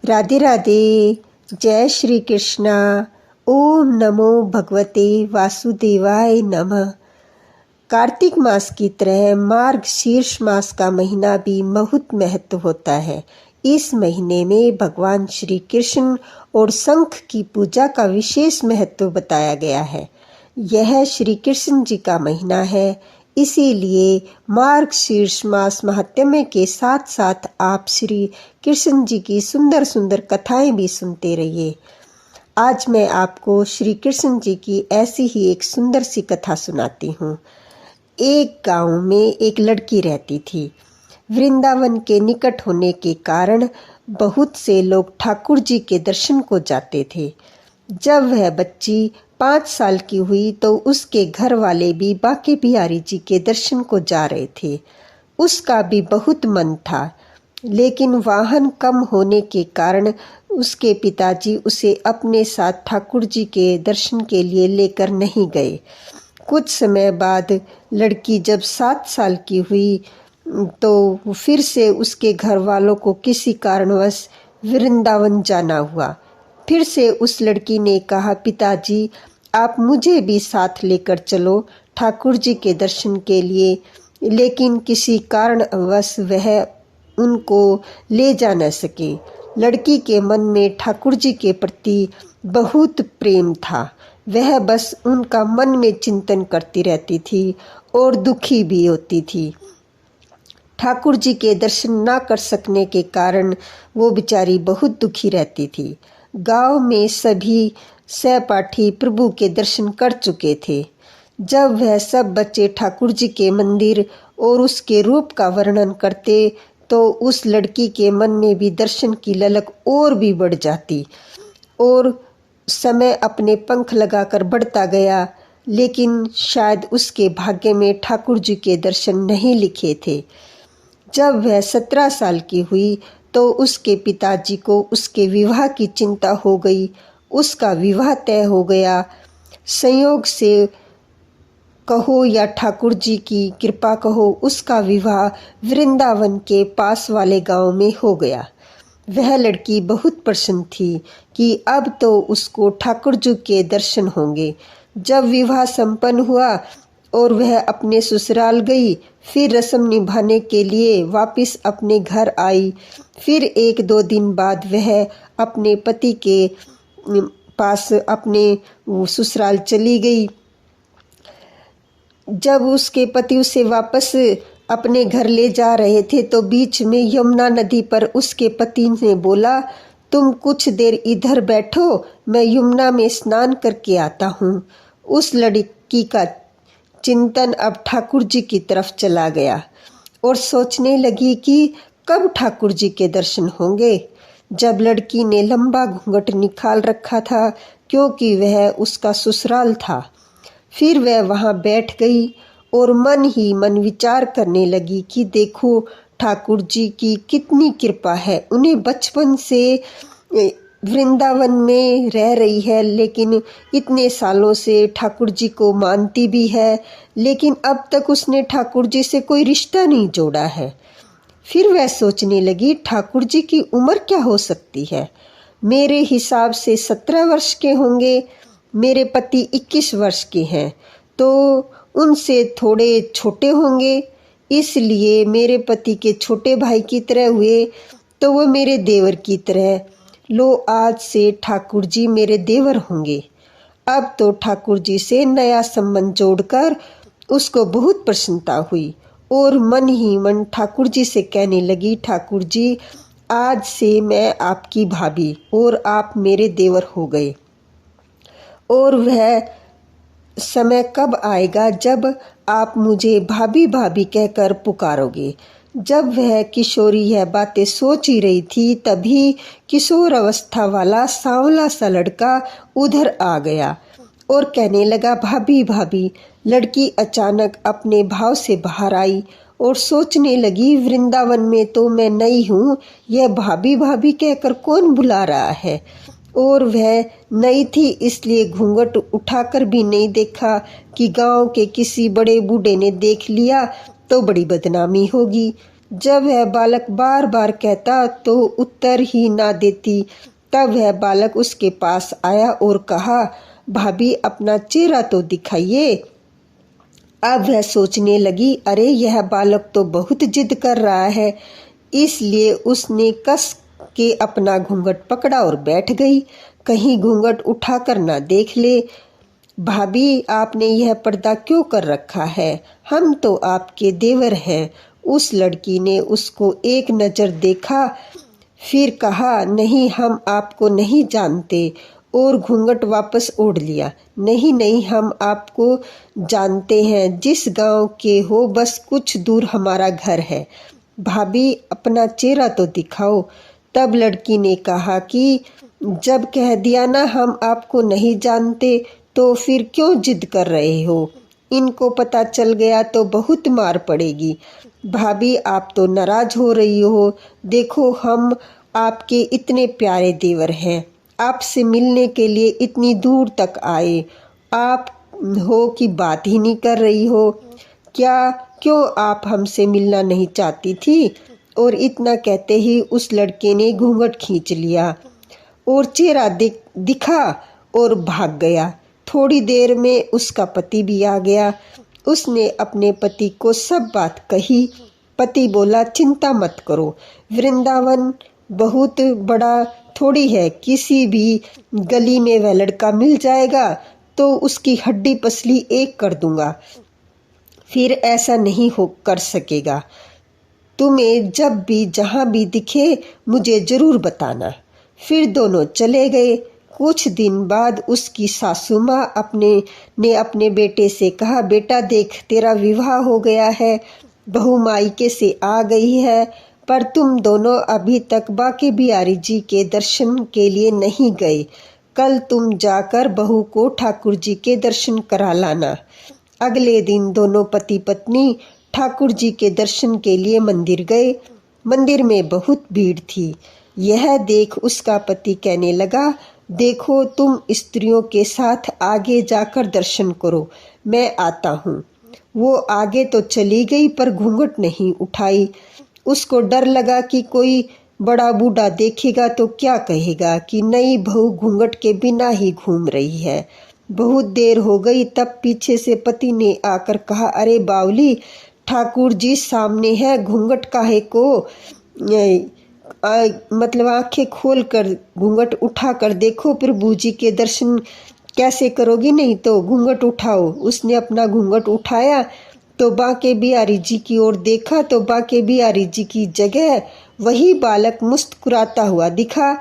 राधे राधे। जय श्री कृष्णा। ओम नमो भगवते वासुदेवाय नमः। कार्तिक मास की तरह मार्गशीर्ष मास का महीना भी बहुत महत्व होता है। इस महीने में भगवान श्री कृष्ण और शंख की पूजा का विशेष महत्व बताया गया है। यह श्री कृष्ण जी का महीना है, इसीलिए मार्गशीर्ष मास महात्म्य के साथ साथ आप श्री कृष्ण जी की सुंदर सुंदर कथाएं भी सुनते रहिए। आज मैं आपको श्री कृष्ण जी की ऐसी ही एक सुंदर सी कथा सुनाती हूँ। एक गांव में एक लड़की रहती थी। वृंदावन के निकट होने के कारण बहुत से लोग ठाकुर जी के दर्शन को जाते थे। जब वह बच्ची 5 साल की हुई तो उसके घर वाले भी बांके बिहारी जी के दर्शन को जा रहे थे। उसका भी बहुत मन था, लेकिन वाहन कम होने के कारण उसके पिताजी उसे अपने साथ ठाकुर जी के दर्शन के लिए लेकर नहीं गए। कुछ समय बाद लड़की जब 7 साल की हुई तो फिर से उसके घर वालों को किसी कारणवश वृंदावन जाना हुआ। फिर से उस लड़की ने कहा, पिताजी आप मुझे भी साथ लेकर चलो ठाकुर जी के दर्शन के लिए, लेकिन किसी कारणवश वह उनको ले जा न सके। लड़की के मन में ठाकुर जी के प्रति बहुत प्रेम था। वह बस उनका मन में चिंतन करती रहती थी और दुखी भी होती थी। ठाकुर जी के दर्शन ना कर सकने के कारण वो बेचारी बहुत दुखी रहती थी। गांव में सभी सहपाठी प्रभु के दर्शन कर चुके थे। जब वह सब बच्चे ठाकुर जी के मंदिर और उसके रूप का वर्णन करते तो उस लड़की के मन में भी दर्शन की ललक और भी बढ़ जाती और समय अपने पंख लगाकर बढ़ता गया। लेकिन शायद उसके भाग्य में ठाकुर जी के दर्शन नहीं लिखे थे। जब वह 17 साल की हुई तो उसके पिताजी को उसके विवाह की चिंता हो गई। उसका विवाह तय हो गया। संयोग से कहो या ठाकुर जी की कृपा कहो, उसका विवाह वृंदावन के पास वाले गांव में हो गया। वह लड़की बहुत प्रसन्न थी कि अब तो उसको ठाकुर जी के दर्शन होंगे। जब विवाह संपन्न हुआ और वह अपने ससुराल गई, फिर रस्म निभाने के लिए वापस अपने घर आई। फिर 1-2 दिन बाद वह अपने पति के पास अपने ससुराल चली गई। जब उसके पति उसे वापस अपने घर ले जा रहे थे तो बीच में यमुना नदी पर उसके पति ने बोला, तुम कुछ देर इधर बैठो, मैं यमुना में स्नान करके आता हूँ। उस लड़की का चिंतन अब ठाकुर जी की तरफ चला गया और सोचने लगी कि कब ठाकुर जी के दर्शन होंगे। जब लड़की ने लंबा घूंघट निकाल रखा था क्योंकि वह उसका ससुराल था, फिर वह वहां बैठ गई और मन ही मन विचार करने लगी कि देखो ठाकुर जी की कितनी कृपा है। उन्हें बचपन से वृंदावन में रह रही है, लेकिन इतने सालों से ठाकुर जी को मानती भी है, लेकिन अब तक उसने ठाकुर जी से कोई रिश्ता नहीं जोड़ा है। फिर वह सोचने लगी, ठाकुर जी की उम्र क्या हो सकती है? मेरे हिसाब से 17 वर्ष के होंगे। मेरे पति 21 वर्ष के हैं, तो उनसे थोड़े छोटे होंगे। इसलिए मेरे पति के छोटे भाई की तरह हुए तो वो मेरे देवर की तरह। लो, आज से ठाकुर जी मेरे देवर होंगे। अब तो ठाकुर जी से नया संबंध जोड़कर उसको बहुत प्रसन्नता हुई और मन ही मन ठाकुर जी से कहने लगी, ठाकुर जी आज से मैं आपकी भाभी और आप मेरे देवर हो गए। और वह समय कब आएगा जब आप मुझे भाभी भाभी कहकर पुकारोगे। जब वह किशोरी यह बातें सोच ही रही थी, तभी किशोर अवस्था वाला सांवला सा लड़का उधर आ गया और कहने लगा, भाभी भाभी। लड़की अचानक अपने भाव से बाहर आई और सोचने लगी, वृंदावन में तो मैं नई हूँ, यह भाभी भाभी कहकर कौन बुला रहा है। और वह नई थी इसलिए घूंघट उठाकर भी नहीं देखा कि गांव के किसी बड़े बूढ़े ने देख लिया तो बड़ी बदनामी होगी। जब वह बालक बार बार कहता तो उत्तर ही ना देती। तब वह बालक उसके पास आया और कहा, भाभी अपना चेहरा तो दिखाइए। अब वह सोचने लगी, अरे यह बालक तो बहुत जिद कर रहा है। इसलिए उसने कस के अपना घूंघट पकड़ा और बैठ गई, कहीं घूंघट उठाकर ना देख ले। भाभी आपने यह पर्दा क्यों कर रखा है, हम तो आपके देवर हैं। उस लड़की ने उसको एक नज़र देखा, फिर कहा, नहीं हम आपको नहीं जानते, और घूंघट वापस ओढ़ लिया। नहीं नहीं, हम आपको जानते हैं, जिस गांव के हो बस कुछ दूर हमारा घर है। भाभी अपना चेहरा तो दिखाओ। तब लड़की ने कहा कि जब कह दिया ना हम आपको नहीं जानते, तो फिर क्यों जिद कर रहे हो? इनको पता चल गया तो बहुत मार पड़ेगी। भाभी आप तो नाराज हो रही हो। देखो हम आपके इतने प्यारे देवर हैं, आपसे मिलने के लिए इतनी दूर तक आए, आप हो कि बात ही नहीं कर रही हो। क्यों आप हमसे मिलना नहीं चाहती थी? और इतना कहते ही उस लड़के ने घूंघट खींच लिया और चेहरा दिखा और भाग गया। थोड़ी देर में उसका पति भी आ गया। उसने अपने पति को सब बात कही। पति बोला, चिंता मत करो, वृंदावन बहुत बड़ा थोड़ी है, किसी भी गली में वह लड़का मिल जाएगा तो उसकी हड्डी पसली एक कर दूंगा, फिर ऐसा नहीं हो कर सकेगा। तुम्हें जब भी जहाँ भी दिखे मुझे जरूर बताना। फिर दोनों चले गए। कुछ दिन बाद उसकी सासू माँ अपने बेटे से कहा, बेटा देख तेरा विवाह हो गया है, बहू मायके से आ गई है, पर तुम दोनों अभी तक बांके बिहारी जी के दर्शन के लिए नहीं गए। कल तुम जाकर बहू को ठाकुर जी के दर्शन करा लाना। अगले दिन दोनों पति पत्नी ठाकुर जी के दर्शन के लिए मंदिर गए। मंदिर में बहुत भीड़ थी। यह देख उसका पति कहने लगा, देखो तुम स्त्रियों के साथ आगे जाकर दर्शन करो, मैं आता हूँ। वो आगे तो चली गई पर घूंघट नहीं उठाई। उसको डर लगा कि कोई बड़ा बूढ़ा देखेगा तो क्या कहेगा कि नई बहू घूंघट के बिना ही घूम रही है। बहुत देर हो गई, तब पीछे से पति ने आकर कहा, अरे बावली, ठाकुर जी सामने है, घूंघट काहे को मतलब आंखें खोल कर घूंघट उठा कर देखो, प्रभु जी के दर्शन कैसे करोगी? नहीं तो घूंघट उठाओ। उसने अपना घूंघट उठाया तो बांके बिहारी जी की ओर देखा तो बांके बिहारी जी की जगह वही बालक मुस्कुराता हुआ दिखा।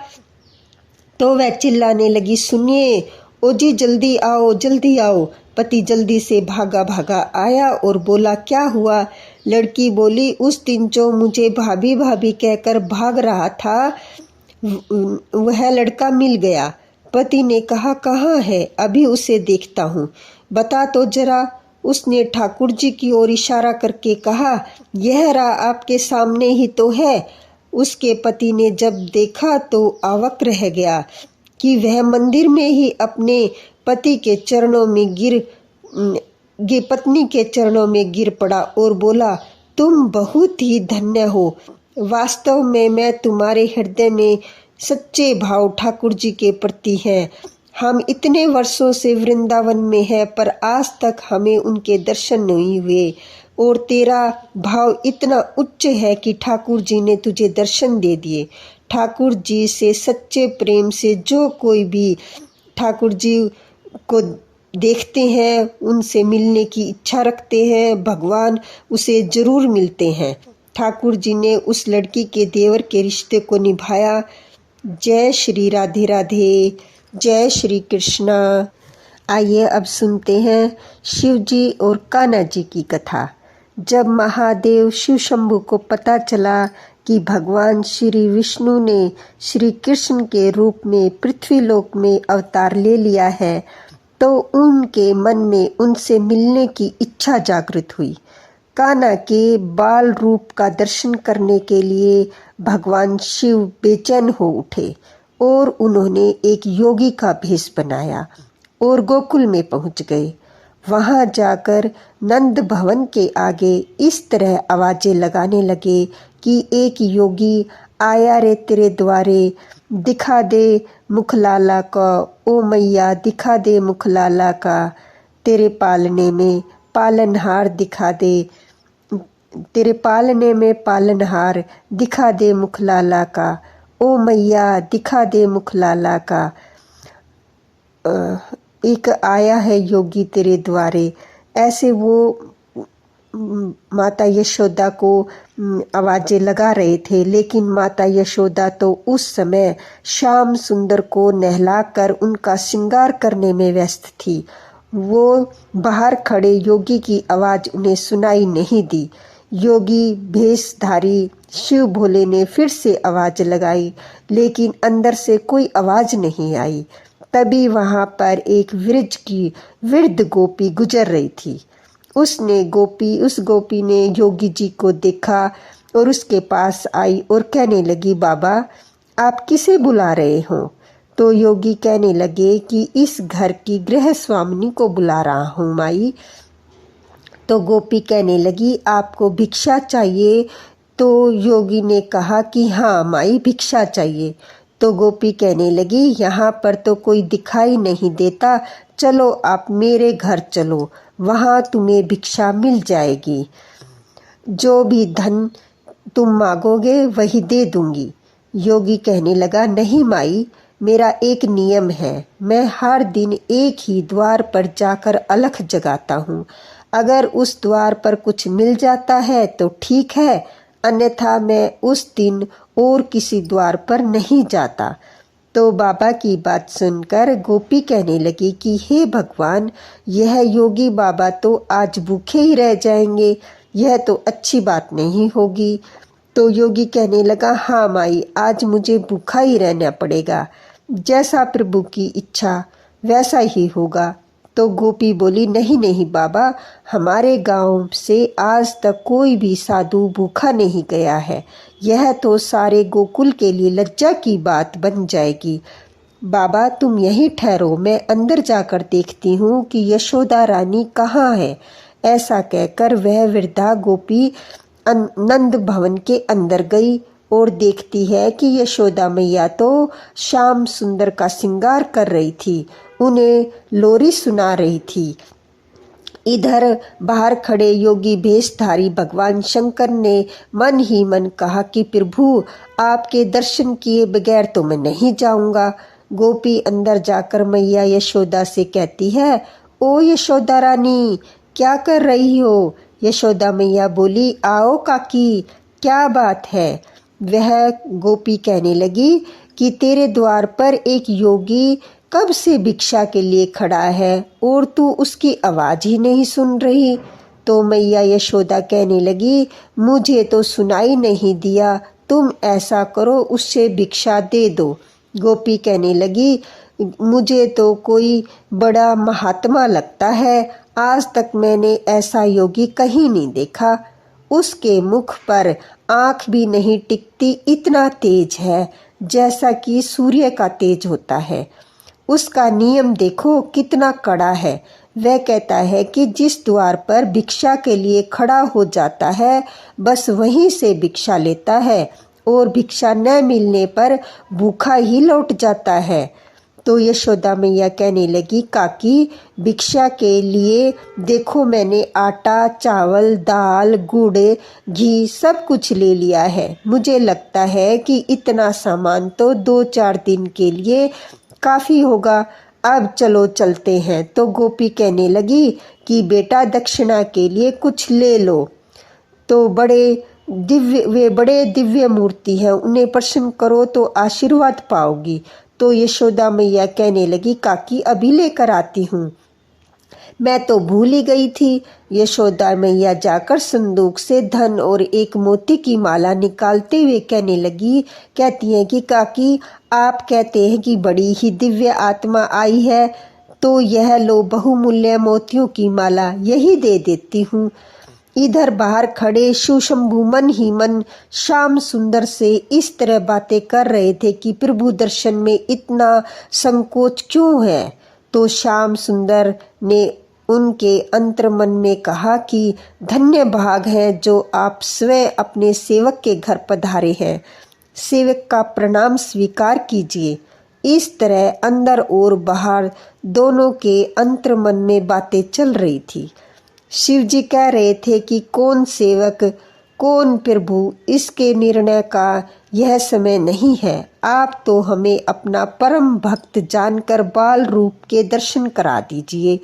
तो वह चिल्लाने लगी, सुनिए ओ जी, जल्दी आओ जल्दी आओ। पति जल्दी से भागा भागा आया और बोला, क्या हुआ? लड़की बोली, उस दिन जो मुझे भाभी भाभी कहकर भाग रहा था वह लड़का मिल गया। पति ने कहा, कहाँ है? अभी उसे देखता हूँ, बता तो जरा। उसने ठाकुर जी की ओर इशारा करके कहा, यह रहा, आपके सामने ही तो है। उसके पति ने जब देखा तो अवाक रह गया कि वह मंदिर में ही अपने पति के चरणों में पत्नी के चरणों में गिर पड़ा और बोला, तुम बहुत ही धन्य हो। वास्तव में मैं तुम्हारे हृदय में सच्चे भाव ठाकुर जी के प्रति हैं। हम इतने वर्षों से वृंदावन में हैं पर आज तक हमें उनके दर्शन नहीं हुए, और तेरा भाव इतना उच्च है कि ठाकुर जी ने तुझे दर्शन दे दिए। ठाकुर जी से सच्चे प्रेम से जो कोई भी ठाकुर जी को देखते हैं, उनसे मिलने की इच्छा रखते हैं, भगवान उसे जरूर मिलते हैं। ठाकुर जी ने उस लड़की के देवर के रिश्ते को निभाया। जय श्री राधे राधे, जय श्री कृष्णा। आइए अब सुनते हैं शिव जी और कान्हा जी की कथा। जब महादेव शिव शंभु को पता चला कि भगवान श्री विष्णु ने श्री कृष्ण के रूप में पृथ्वीलोक में अवतार ले लिया है, तो उनके मन में उनसे मिलने की इच्छा जागृत हुई। कान्हा के बाल रूप का दर्शन करने के लिए भगवान शिव बेचैन हो उठे और उन्होंने एक योगी का भेष बनाया और गोकुल में पहुंच गए। वहाँ जाकर नंद भवन के आगे इस तरह आवाज़ें लगाने लगे कि एक योगी आया रे तेरे द्वारे, दिखा दे मुखलाला का, ओ मैया दिखा दे मुखलाला का, तेरे पालने में पालनहार दिखा दे, तेरे पालने में पालनहार दिखा दे मुखलाला का, ओ मैया दिखा दे मुखलाला का। एक आया है योगी तेरे द्वारे, ऐसे वो माता यशोदा को आवाज़ें लगा रहे थे। लेकिन माता यशोदा तो उस समय श्याम सुंदर को नहलाकर उनका श्रृंगार करने में व्यस्त थी। वो बाहर खड़े योगी की आवाज़ उन्हें सुनाई नहीं दी। योगी भेषधारी शिव भोले ने फिर से आवाज़ लगाई, लेकिन अंदर से कोई आवाज़ नहीं आई। तभी वहाँ पर एक वृज की वृद्ध गोपी गुजर रही थी। उस गोपी ने योगी जी को देखा और उसके पास आई और कहने लगी, बाबा आप किसे बुला रहे हो? तो योगी कहने लगे कि इस घर की गृह स्वामिनी को बुला रहा हूँ माई। तो गोपी कहने लगी, आपको भिक्षा चाहिए? तो योगी ने कहा कि हाँ माई भिक्षा चाहिए। तो गोपी कहने लगी, यहाँ पर तो कोई दिखाई नहीं देता, चलो आप मेरे घर चलो, वहाँ तुम्हें भिक्षा मिल जाएगी। जो भी धन तुम मांगोगे वही दे दूंगी। योगी कहने लगा, नहीं माई, मेरा एक नियम है, मैं हर दिन एक ही द्वार पर जाकर अलख जगाता हूँ। अगर उस द्वार पर कुछ मिल जाता है तो ठीक है, अन्यथा मैं उस दिन और किसी द्वार पर नहीं जाता। तो बाबा की बात सुनकर गोपी कहने लगी कि हे भगवान, यह योगी बाबा तो आज भूखे ही रह जाएंगे, यह तो अच्छी बात नहीं होगी। तो योगी कहने लगा, हाँ माई, आज मुझे भूखा ही रहना पड़ेगा, जैसा प्रभु की इच्छा वैसा ही होगा। तो गोपी बोली, नहीं नहीं बाबा, हमारे गांव से आज तक कोई भी साधु भूखा नहीं गया है, यह तो सारे गोकुल के लिए लज्जा की बात बन जाएगी। बाबा तुम यहीं ठहरो, मैं अंदर जाकर देखती हूँ कि यशोदा रानी कहाँ है। ऐसा कहकर वह वृद्धा गोपी नंद भवन के अंदर गई और देखती है कि यशोदा मैया तो श्याम सुंदर का श्रृंगार कर रही थी, उन्हें लोरी सुना रही थी। इधर बाहर खड़े योगी भेषधारी भगवान शंकर ने मन ही मन कहा कि प्रभु आपके दर्शन किए बगैर तो मैं नहीं जाऊंगा। गोपी अंदर जाकर मैया यशोदा से कहती है, ओ यशोदा रानी क्या कर रही हो? यशोदा मैया बोली, आओ काकी, क्या बात है? वह गोपी कहने लगी कि तेरे द्वार पर एक योगी कब से भिक्षा के लिए खड़ा है और तू उसकी आवाज़ ही नहीं सुन रही। तो मैया यशोदा कहने लगी, मुझे तो सुनाई नहीं दिया, तुम ऐसा करो उससे भिक्षा दे दो। गोपी कहने लगी, मुझे तो कोई बड़ा महात्मा लगता है, आज तक मैंने ऐसा योगी कहीं नहीं देखा। उसके मुख पर आँख भी नहीं टिकती, इतना तेज है जैसा कि सूर्य का तेज होता है। उसका नियम देखो कितना कड़ा है। वह कहता है कि जिस द्वार पर भिक्षा के लिए खड़ा हो जाता है बस वहीं से भिक्षा लेता है और भिक्षा न मिलने पर भूखा ही लौट जाता है। तो यशोदा मैया कहने लगी, काकी भिक्षा के लिए देखो मैंने आटा, चावल, दाल, गुड़, घी सब कुछ ले लिया है। मुझे लगता है कि इतना सामान तो 2-4 दिन के लिए काफ़ी होगा, अब चलो चलते हैं। तो गोपी कहने लगी कि बेटा दक्षिणा के लिए कुछ ले लो। तो वे बड़े दिव्य मूर्ति हैं, उन्हें प्रसन्न करो तो आशीर्वाद पाओगी। तो यशोदा मैया कहने लगी, काकी अभी लेकर आती हूँ, मैं तो भूल ही गई थी। यशोदा मैया जाकर संदूक से धन और एक मोती की माला निकालते हुए कहती हैं कि काकी आप कहते हैं कि बड़ी ही दिव्य आत्मा आई है, तो यह लो बहुमूल्य मोतियों की माला, यही दे देती हूँ। इधर बाहर खड़े सुशंभु मन ही मन श्याम सुंदर से इस तरह बातें कर रहे थे कि प्रभु दर्शन में इतना संकोच क्यों है। तो श्याम सुंदर ने उनके अंतर्मन में कहा कि धन्य भाग है जो आप स्वयं अपने सेवक के घर पधारे हैं। सेवक का प्रणाम स्वीकार कीजिए। इस तरह अंदर और बाहर दोनों के अंतर्मन में बातें चल रही थी। शिव जी कह रहे थे कि कौन सेवक कौन प्रभु, इसके निर्णय का यह समय नहीं है। आप तो हमें अपना परम भक्त जानकर बाल रूप के दर्शन करा दीजिए।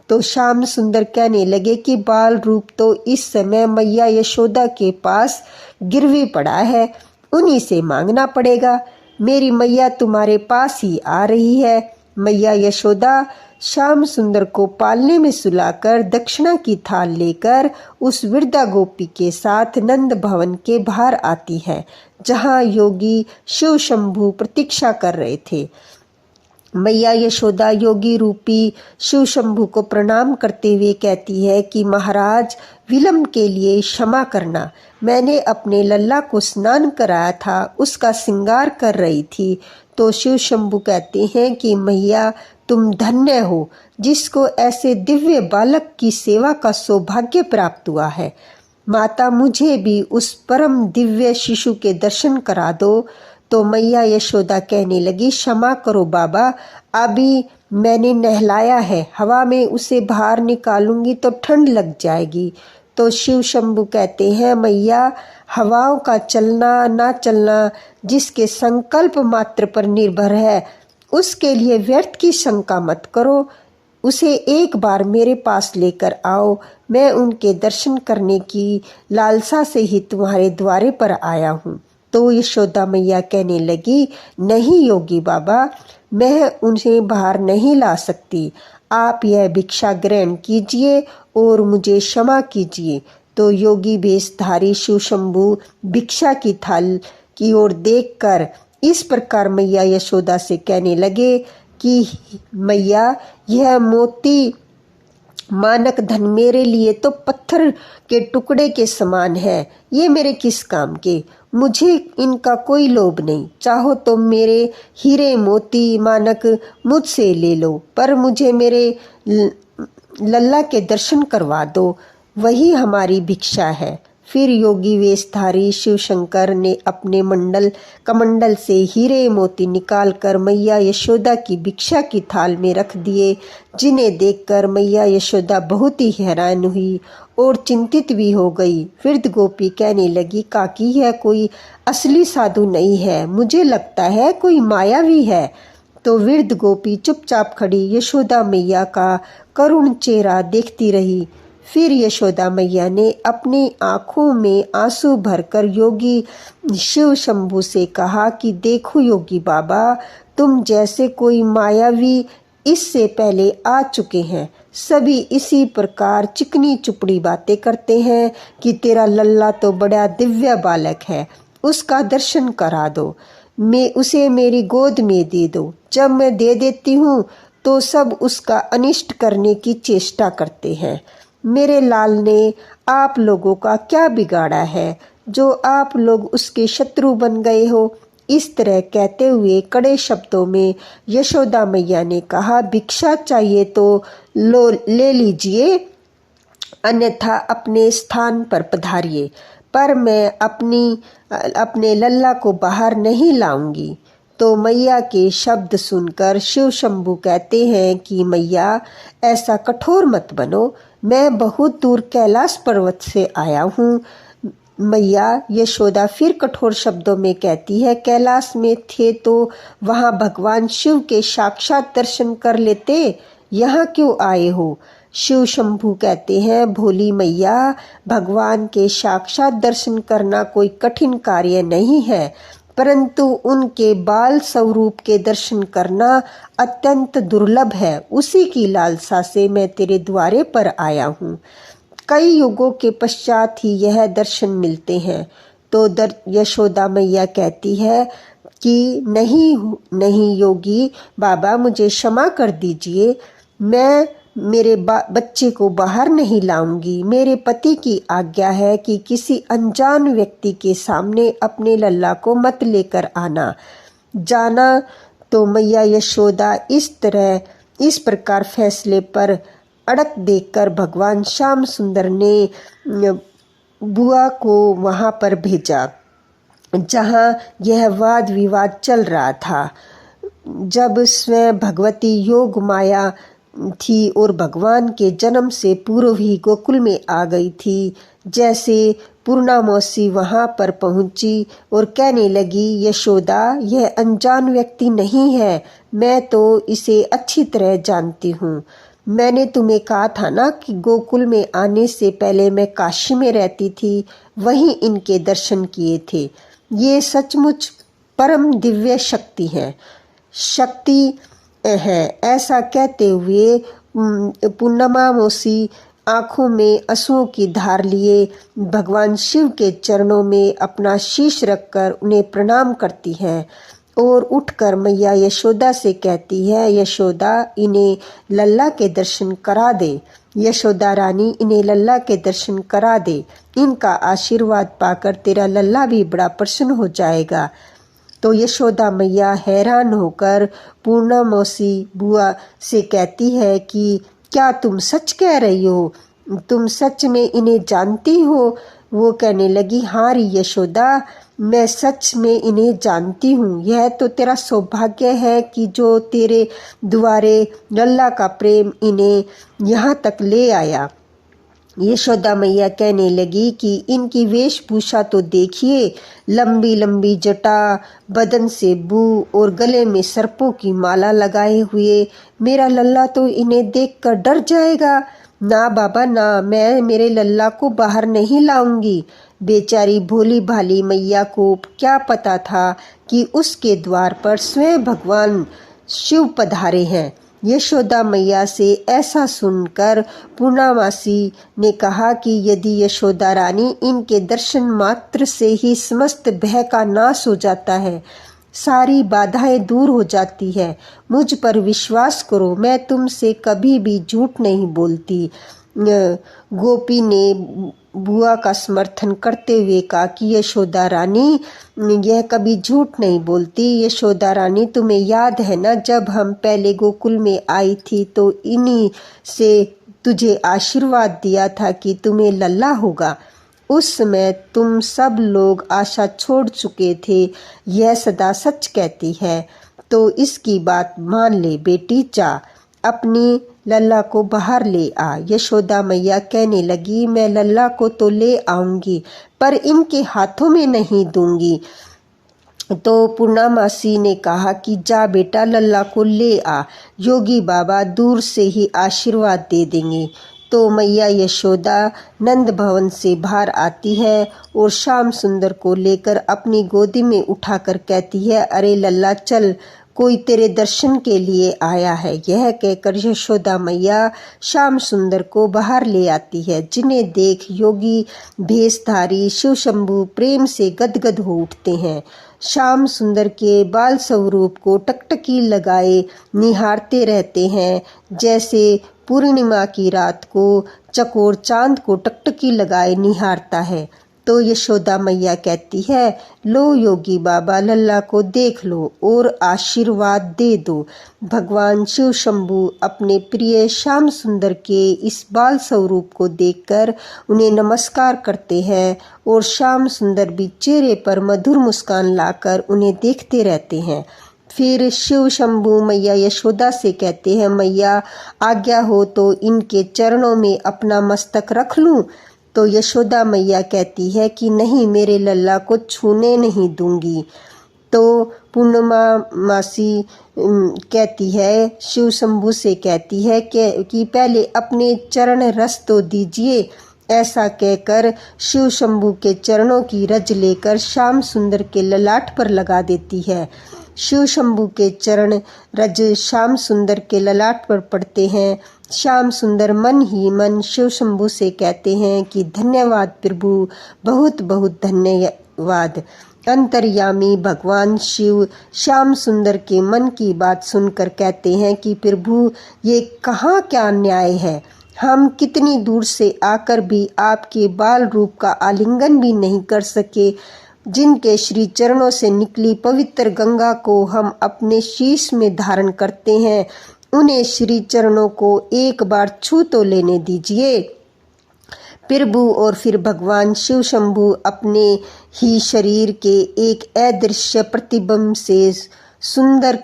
तो श्याम सुंदर कहने लगे कि बाल रूप तो इस समय मैया यशोदा के पास गिरवी पड़ा है, उन्हीं से मांगना पड़ेगा। मेरी मैया तुम्हारे पास ही आ रही है। मैया यशोदा श्याम सुंदर को पालने में सुलाकर दक्षिणा की थाल लेकर उस वृद्धा गोपी के साथ नंद भवन के बाहर आती है, जहाँ योगी शिव शंभु प्रतीक्षा कर रहे थे। मैया यशोदा योगी रूपी शिव शंभु को प्रणाम करते हुए कहती है कि महाराज, विलंब के लिए क्षमा करना। मैंने अपने लल्ला को स्नान कराया था, उसका श्रृंगार कर रही थी। तो शिव शंभु कहते हैं कि मैया तुम धन्य हो, जिसको ऐसे दिव्य बालक की सेवा का सौभाग्य प्राप्त हुआ है। माता, मुझे भी उस परम दिव्य शिशु के दर्शन करा दो। तो मैया यशोदा कहने लगी, क्षमा करो बाबा, अभी मैंने नहलाया है, हवा में उसे बाहर निकालूंगी तो ठंड लग जाएगी। तो शिव शंभु कहते हैं, मैया, हवाओं का चलना ना चलना जिसके संकल्प मात्र पर निर्भर है, उसके लिए व्यर्थ की शंका मत करो। उसे एक बार मेरे पास लेकर आओ। मैं उनके दर्शन करने की लालसा से ही तुम्हारे द्वारे पर आया हूँ। तो यशोदा मैया कहने लगी, नहीं योगी बाबा, मैं उन्हें बाहर नहीं ला सकती। आप यह भिक्षा ग्रहण कीजिए और मुझे क्षमा कीजिए। तो योगी वेशधारी शिव शंभु भिक्षा की थाल की ओर देखकर इस प्रकार मैया यशोदा से कहने लगे कि मैया, यह मोती मानक धन मेरे लिए तो पत्थर के टुकड़े के समान है। ये मेरे किस काम के? मुझे इनका कोई लोभ नहीं। चाहो तो मेरे हीरे मोती मानक मुझसे ले लो, पर मुझे मेरे लल्ला के दर्शन करवा दो, वही हमारी भिक्षा है। फिर योगी वेशधारी शिव शंकर ने अपने कमंडल से हीरे मोती निकालकर मैया यशोदा की भिक्षा की थाल में रख दिए, जिन्हें देखकर मैया यशोदा बहुत ही हैरान हुई और चिंतित भी हो गई। वृद्ध गोपी कहने लगी, काकी, यह कोई असली साधु नहीं है, मुझे लगता है कोई मायावी है। तो वृद्ध गोपी चुपचाप खड़ी यशोदा मैया का करुण चेहरा देखती रही। फिर यशोदा मैया ने अपनी आंखों में आंसू भरकर योगी शिव शंभु से कहा कि देखो योगी बाबा, तुम जैसे कोई मायावी इससे पहले आ चुके हैं। सभी इसी प्रकार चिकनी चुपड़ी बातें करते हैं कि तेरा लल्ला तो बड़ा दिव्य बालक है, उसका दर्शन करा दो, मैं उसे मेरी गोद में दे दो। जब मैं दे देती हूँ तो सब उसका अनिष्ट करने की चेष्टा करते हैं। मेरे लाल ने आप लोगों का क्या बिगाड़ा है जो आप लोग उसके शत्रु बन गए हो? इस तरह कहते हुए कड़े शब्दों में यशोदा मैया ने कहा, भिक्षा चाहिए तो ले लीजिए, अन्यथा अपने स्थान पर पधारिए, पर मैं अपने लल्ला को बाहर नहीं लाऊंगी। तो मैया के शब्द सुनकर शिव शंभु कहते हैं कि मैया, ऐसा कठोर मत बनो, मैं बहुत दूर कैलाश पर्वत से आया हूँ। मैया यशोदा फिर कठोर शब्दों में कहती है, कैलाश में थे तो वहाँ भगवान शिव के साक्षात दर्शन कर लेते, यहाँ क्यों आए हो? शिव शंभु कहते हैं, भोली मैया, भगवान के साक्षात दर्शन करना कोई कठिन कार्य नहीं है, परंतु उनके बाल स्वरूप के दर्शन करना अत्यंत दुर्लभ है। उसी की लालसा से मैं तेरे द्वारे पर आया हूँ। कई युगों के पश्चात ही यह दर्शन मिलते हैं। तो यशोदा मैया कहती है कि नहीं योगी बाबा, मुझे क्षमा कर दीजिए, मैं मेरे बच्चे को बाहर नहीं लाऊंगी। मेरे पति की आज्ञा है कि किसी अनजान व्यक्ति के सामने अपने लल्ला को मत लेकर आना जाना। तो मैया यशोदा इस प्रकार फैसले पर अड़क देखकर भगवान श्याम सुंदर ने बुआ को वहाँ पर भेजा जहाँ यह वाद विवाद चल रहा था। जब स्वयं भगवती योग माया थी और भगवान के जन्म से पूर्व ही गोकुल में आ गई थी, जैसे पूर्णामौसी वहाँ पर पहुँची और कहने लगी, यशोदा, यह अनजान व्यक्ति नहीं है, मैं तो इसे अच्छी तरह जानती हूँ। मैंने तुम्हें कहा था ना कि गोकुल में आने से पहले मैं काशी में रहती थी, वहीं इनके दर्शन किए थे। ये सचमुच परम दिव्य शक्ति है ऐसा कहते हुए पूर्णमामोसी आंखों में आंसुओं की धार लिए भगवान शिव के चरणों में अपना शीश रखकर उन्हें प्रणाम करती है और उठकर मैया यशोदा से कहती है, यशोदा, इन्हें लल्ला के दर्शन करा दे। यशोदा रानी, इन्हें लल्ला के दर्शन करा दे, इनका आशीर्वाद पाकर तेरा लल्ला भी बड़ा प्रसन्न हो जाएगा। तो यशोदा मैया हैरान होकर पूर्णामौसी बुआ से कहती है कि क्या तुम सच कह रही हो? तुम सच में इन्हें जानती हो? वो कहने लगी, हाँ री यशोदा, मैं सच में इन्हें जानती हूँ। यह तो तेरा सौभाग्य है कि जो तेरे द्वारे लल्ला का प्रेम इन्हें यहाँ तक ले आया। यशोदा मैया कहने लगी कि इनकी वेशभूषा तो देखिए, लंबी लंबी जटा, बदन से बू और गले में सर्पों की माला लगाए हुए। मेरा लल्ला तो इन्हें देखकर डर जाएगा। ना बाबा ना, मैं मेरे लल्ला को बाहर नहीं लाऊंगी। बेचारी भोली भाली मैया को क्या पता था कि उसके द्वार पर स्वयं भगवान शिव पधारे हैं। यशोदा मैया से ऐसा सुनकर पूर्णामासी ने कहा कि यदि यशोदा रानी, इनके दर्शन मात्र से ही समस्त भय का नाश हो जाता है, सारी बाधाएं दूर हो जाती है। मुझ पर विश्वास करो, मैं तुमसे कभी भी झूठ नहीं बोलती। गोपी ने बुआ का समर्थन करते हुए कहा कि यशोदा रानी, यह कभी झूठ नहीं बोलती। यशोदा रानी, तुम्हें याद है ना, जब हम पहले गोकुल में आई थी तो इन्हीं से तुझे आशीर्वाद दिया था कि तुम्हें लल्ला होगा। उस समय तुम सब लोग आशा छोड़ चुके थे। यह सदा सच कहती है, तो इसकी बात मान ले बेटी, जा अपनी लल्ला को बाहर ले आ। यशोदा मैया कहने लगी, मैं लल्ला को तो ले आऊंगी, पर इनके हाथों में नहीं दूंगी। तो पूर्णामासी ने कहा कि जा बेटा, लल्ला को ले आ, योगी बाबा दूर से ही आशीर्वाद दे देंगे। तो मैया यशोदा नंद भवन से बाहर आती है और श्याम सुंदर को लेकर अपनी गोदी में उठाकर कहती है, अरे लल्ला चल, कोई तेरे दर्शन के लिए आया है। यह कहकर यशोदा मैया श्याम सुंदर को बाहर ले आती है, जिन्हें देख योगी भेषधारी शिव शंभु प्रेम से गदगद हो उठते हैं। श्याम सुंदर के बाल स्वरूप को टकटकी लगाए निहारते रहते हैं, जैसे पूर्णिमा की रात को चकोर चांद को टकटकी लगाए निहारता है। तो यशोदा मैया कहती है, लो योगी बाबा, लल्ला को देख लो और आशीर्वाद दे दो। भगवान शिव शंभु अपने प्रिय श्याम सुंदर के इस बाल स्वरूप को देखकर उन्हें नमस्कार करते हैं और श्याम सुंदर भी चेहरे पर मधुर मुस्कान लाकर उन्हें देखते रहते हैं। फिर शिव शंभु मैया यशोदा से कहते हैं, मैया आज्ञा हो तो इनके चरणों में अपना मस्तक रख लूं। तो यशोदा मैया कहती है कि नहीं, मेरे लल्ला को छूने नहीं दूंगी। तो पूर्णमासी कहती है, शिव शंभु से कहती है कि पहले अपने चरण रस तो दीजिए। ऐसा कहकर शिव शंभु के चरणों की रज लेकर श्याम सुंदर के ललाट पर लगा देती है। शिव शंभु के चरण रज श्याम सुंदर के ललाट पर पड़ते हैं। श्याम सुंदर मन ही मन शिव शंभु से कहते हैं कि धन्यवाद प्रभु, बहुत बहुत धन्यवाद। अंतर्यामी भगवान शिव श्याम सुंदर के मन की बात सुनकर कहते हैं कि प्रभु, ये कहाँ क्या न्याय है। हम कितनी दूर से आकर भी आपके बाल रूप का आलिंगन भी नहीं कर सके। जिनके श्री चरणों से निकली पवित्र गंगा को हम अपने शीश में धारण करते हैं, उन्हें श्री चरणों को एक बार छू तो लेने दीजिए। प्रभु और फिर भगवान शिव शंभु अपने ही शरीर के एक अदृश्य प्रतिबिंब से सुंदर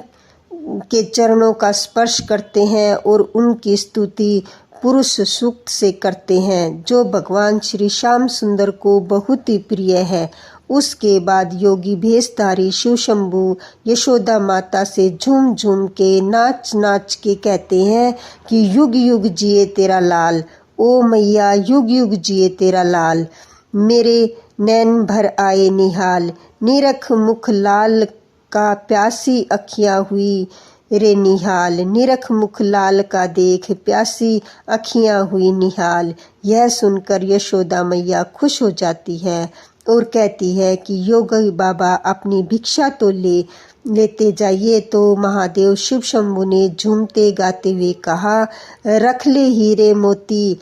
के चरणों का स्पर्श करते हैं और उनकी स्तुति पुरुष सूक्त से करते हैं, जो भगवान श्री श्याम सुंदर को बहुत ही प्रिय है। उसके बाद योगी भेषधारी शिव शंभु यशोदा माता से झूम झूम के नाच नाच के कहते हैं कि युग युग जिए तेरा लाल, ओ मैया युग युग जिए तेरा लाल। मेरे नैन भर आए निहाल, निरख मुख लाल का प्यासी अखियाँ हुई रे निहाल। निरख मुख लाल का देख प्यासी अखियाँ हुई निहाल। यह सुनकर यशोदा मैया खुश हो जाती है और कहती है कि योगी बाबा अपनी भिक्षा तो लेते जाइए। तो महादेव शिव शंभु ने झूमते गाते हुए कहा, रख ले हीरे मोती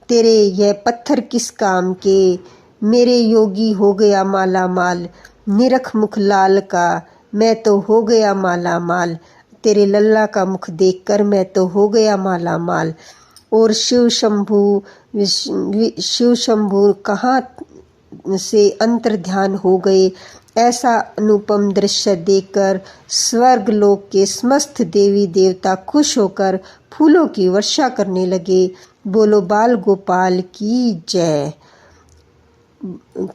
तेरे यह पत्थर किस काम के, मेरे योगी हो गया माला माल। निरख मुख लाल का मैं तो हो गया माला माल, तेरे लल्ला का मुख देखकर मैं तो हो गया माला माल। और शिव शंभु कहाँ से अंतर्ध्यान हो गए। ऐसा अनुपम दृश्य देखकर स्वर्ग लोक के समस्त देवी देवता खुश होकर फूलों की वर्षा करने लगे। बोलो बाल गोपाल की जय,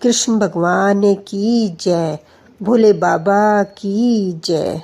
कृष्ण भगवान की जय, भोले बाबा की जय।